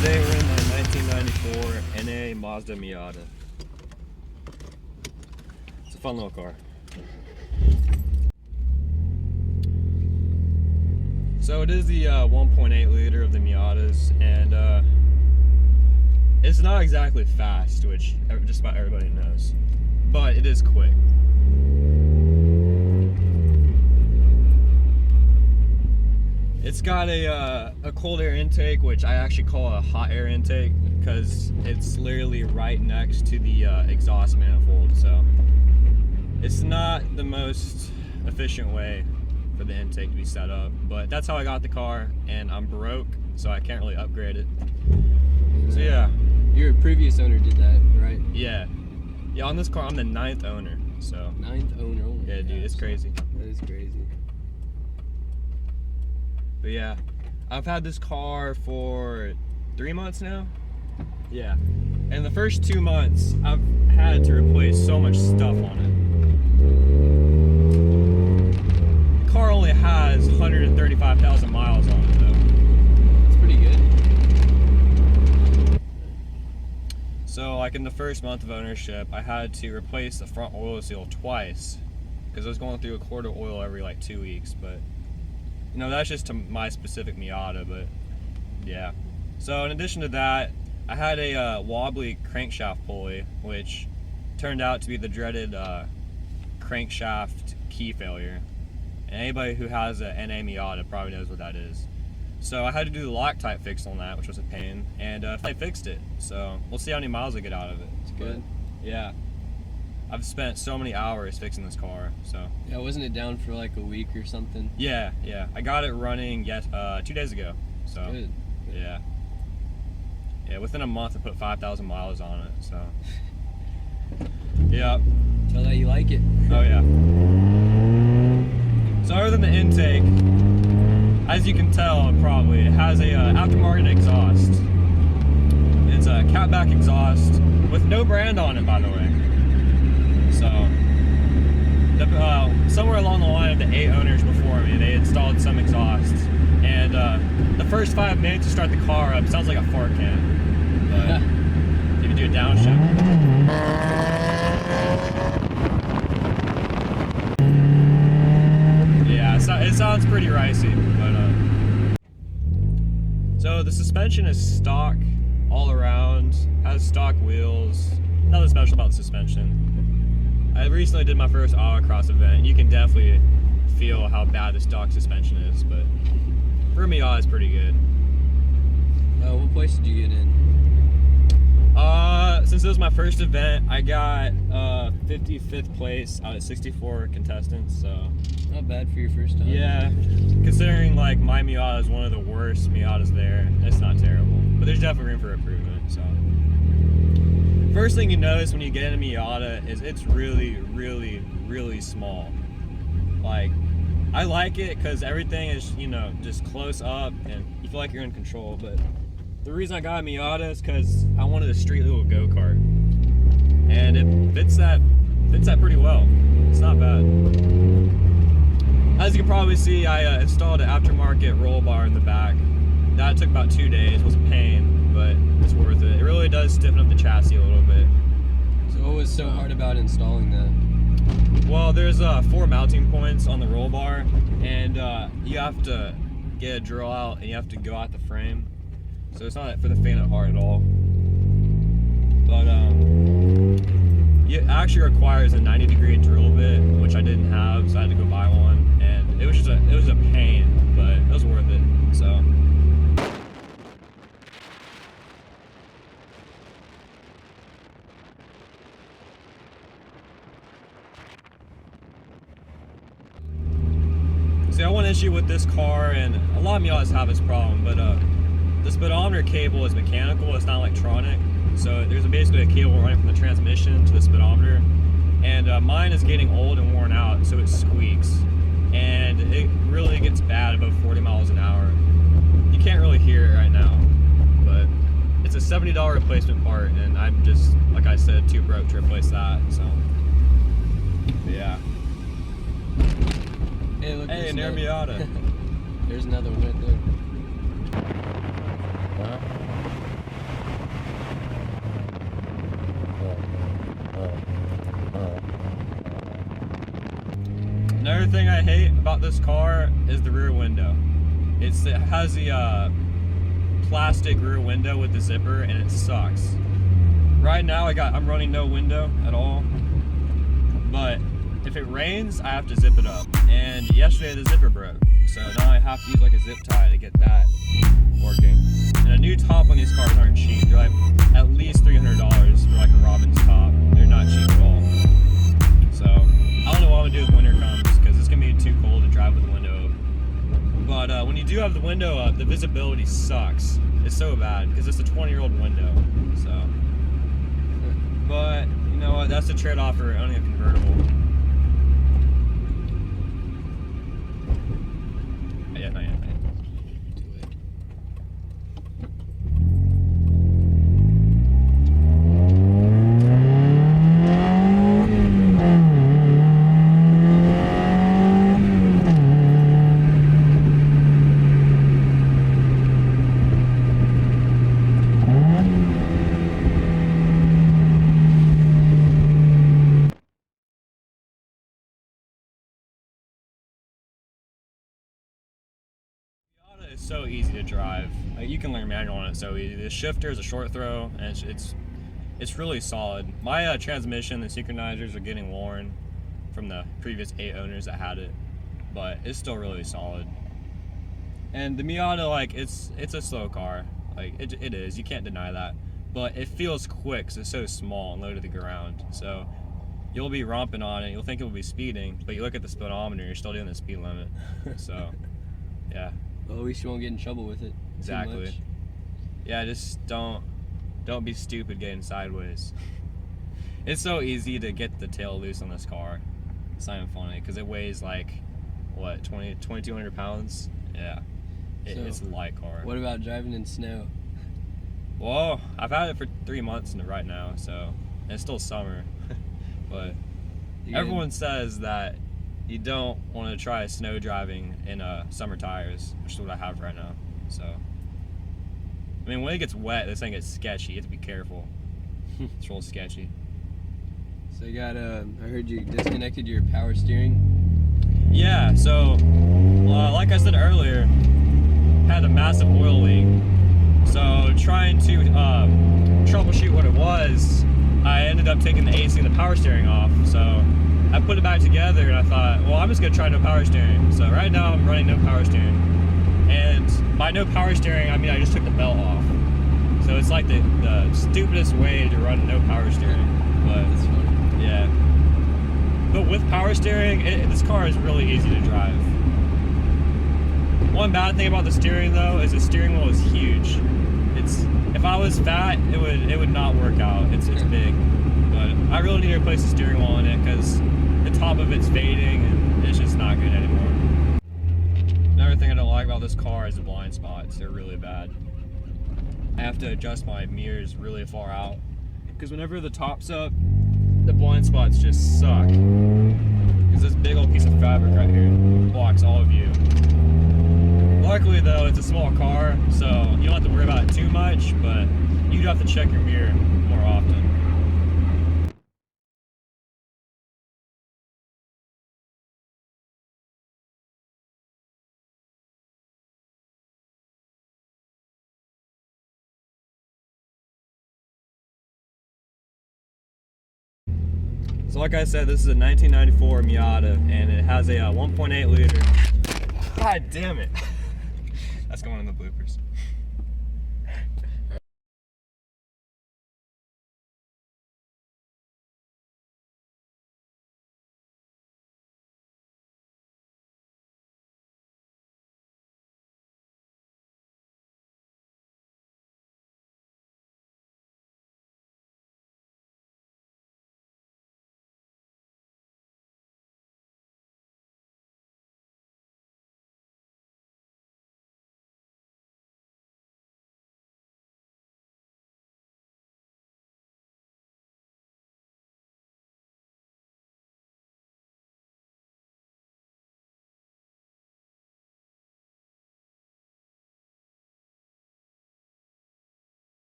Today we're in my 1994 NA Mazda Miata. It's a fun little car. So it is the 1.8 liter of the Miatas, and it's not exactly fast, which just about everybody knows, but it is quick. It's got a cold air intake, which I actually call a hot air intake because it's literally right next to the exhaust manifold. So it's not the most efficient way for the intake to be set up, but that's how I got the car, and I'm broke, so I can't really upgrade it. So yeah. Your previous owner did that, right? Yeah. Yeah, on this car I'm the 9th owner, so. 9th owner? Oh yeah, dude, it's crazy. That is crazy. But yeah, I've had this car for 3 months now. Yeah. And the first 2 months, I've had to replace so much stuff on it. The car only has 135,000 miles on it though. That's pretty good. So like in the first month of ownership, I had to replace the front oil seal twice because I was going through a quart of oil every like 2 weeks, but you know, that's just to my specific Miata, but yeah. So in addition to that, I had a wobbly crankshaft pulley, which turned out to be the dreaded crankshaft key failure. And anybody who has a NA Miata probably knows what that is. So I had to do the Loctite fix on that, which was a pain, and I fixed it. So we'll see how many miles I get out of it. It's good. Yeah. I've spent so many hours fixing this car, so. Yeah, wasn't it down for like a week or something? Yeah. I got it running 2 days ago, so. Good. Yeah. Yeah, within a month I put 5,000 miles on it, so. Yeah. Tell that you like it. Oh yeah. So other than the intake, as you can tell probably, it has a aftermarket exhaust. It's a catback exhaust with no brand on it, by the way. So, somewhere along the line of the 8 owners before me, they installed some exhaust, and the first 5 minutes to start the car up sounds like a fart can. But if you do a downshift, yeah, it sounds pretty ricey. But so the suspension is stock all around, has stock wheels. Nothing special about the suspension. I recently did my first autocross event. You can definitely feel how bad the stock suspension is, but for me, it's pretty good. What place did you get in? Since it was my first event, I got 55th place out of 64 contestants, so. Not bad for your first time. Yeah, considering like my Miata is one of the worst Miatas there, it's not terrible, but there's definitely room for improvement, so. First thing you notice when you get in a Miata is it's really, really, really small. Like, I like it because everything is, you know, just close up and you feel like you're in control, but the reason I got a Miata is because I wanted a street little go-kart. And it fits that pretty well. It's not bad. As you can probably see, I installed an aftermarket roll bar in the back. That took about 2 days. It was a pain, but it's worth it. It really does stiffen up the chassis a little bit. So what was so hard about installing that? Well, there's 4 mounting points on the roll bar, and you have to get a drill out and you have to go out the frame. So it's not for the faint of heart at all. But it actually requires a 90-degree drill bit, which I didn't have, so I had to go buy one, and it was a pain, but it was worth it. So. See, one issue with this car, and a lot of Miatas have this problem, but the speedometer cable is mechanical, it's not electronic. So there's basically a cable running from the transmission to the speedometer, and mine is getting old and worn out, so it squeaks, and it really gets bad above 40 miles an hour. You can't really hear it right now, but it's a $70 replacement part, and I'm just, like I said, too broke to replace that. So yeah. Hey, look, Hey, an Miata. There's another one right there. Huh? thing I hate about this car is the rear window. It has the plastic rear window with the zipper, and it sucks. Right now I'm running no window at all, but if it rains, I have to zip it up. And yesterday the zipper broke, so now I have to use like a zip tie to get that working. And a new top on these cars aren't cheap. They're like at least $300 for like a Robin's top. They're not cheap at all. So I don't know what I'm gonna do when winter comes, because it's gonna be too cold to drive with the window up. But when you do have the window up, the visibility sucks. It's so bad because it's a 20-year-old window. So, but you know what? That's the trade-off for owning a convertible. Yeah, not yet. It's so easy to drive. Like, you can learn manual on it so easy. The shifter is a short throw, and it's really solid. My transmission, the synchronizers are getting worn from the previous 8 owners that had it, but it's still really solid. And the Miata, like, it's a slow car. Like, it is. You can't deny that. But it feels quick because it's so small and low to the ground. So you'll be romping on it. You'll think it will be speeding, but you look at the speedometer, you're still doing the speed limit. So, yeah. Well, at least you won't get in trouble with it. Exactly. Yeah, just don't be stupid getting sideways. It's so easy to get the tail loose on this car. It's not even funny because it weighs like, what, 2,200 pounds? Yeah. It's a light car. What about driving in snow? Well, I've had it for 3 months right now, so and it's still summer. But everyone says that you don't want to try snow driving in summer tires, which is what I have right now. So, I mean, when it gets wet, this thing gets sketchy. You have to be careful. It's real sketchy. So you got, I heard you disconnected your power steering. Yeah, so, like I said earlier, had a massive oil leak. So, trying to troubleshoot what it was, I ended up taking the AC and the power steering off. So, I put it back together and I thought, well, I'm just gonna try no power steering. So right now I'm running no power steering. And by no power steering, I mean I just took the belt off. So it's like the stupidest way to run no power steering. But That's funny. Yeah. But with power steering, this car is really easy to drive. One bad thing about the steering though is the steering wheel is huge. If I was fat, it would not work out. It's big. But I really need to replace the steering wheel in it because the top of it's fading and it's just not good anymore. Another thing I don't like about this car is the blind spots. They're really bad. I have to adjust my mirrors really far out because whenever the top's up, the blind spots just suck. Because this big old piece of fabric right here blocks all view. Luckily though, it's a small car, so you don't have to worry about it too much, but you do have to check your mirror more often. So like I said, this is a 1994 Miata, and it has a 1.8 liter. God damn it. That's going in the bloopers.